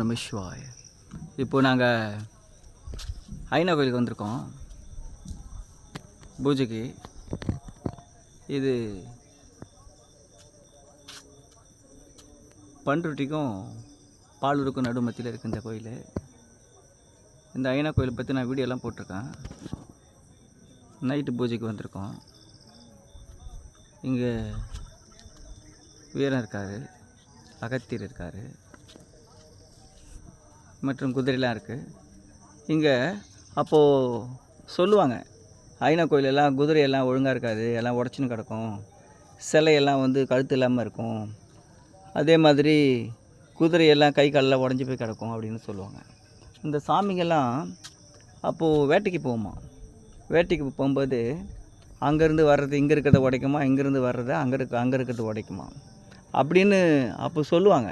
நம சிவாய. இப்போ நாங்கள் ஐனா கோயிலுக்கு வந்திருக்கோம் பூஜைக்கு. இது பண்ருட்டிக்கும் பாலூருக்கும் நடுமத்தியில் இருக்குது இந்த கோயில். இந்த ஐனா கோயிலை பற்றி நான் வீடியோலாம் போட்டிருக்கேன். நைட்டு பூஜைக்கு வந்திருக்கோம். இங்கே வீரன் இருக்கார், அகத்தியர் இருக்கார் மற்றும் குதிரைலாம் இருக்குது இங்கே. அப்போது சொல்லுவாங்க, ஐனா கோயிலெல்லாம் குதிரையெல்லாம் ஒழுங்காக இருக்காது, எல்லாம் உடச்சின்னு கிடக்கும், சிலையெல்லாம் கழுத்து இல்லாமல் இருக்கும், அதே மாதிரி குதிரையெல்லாம் கை காலெல்லாம் உடஞ்சி போய் கிடக்கும் அப்படின்னு சொல்லுவாங்க. இந்த சாமிங்கெல்லாம் அப்போது வேட்டைக்கு போகுமா. வேட்டைக்கு போகும்போது அங்கேருந்து வர்றது இங்கே இருக்கிறத உடைக்குமா, இங்கேருந்து வர்றதை அங்கே இருக்கிறது உடைக்குமா அப்படின்னு அப்போ சொல்லுவாங்க.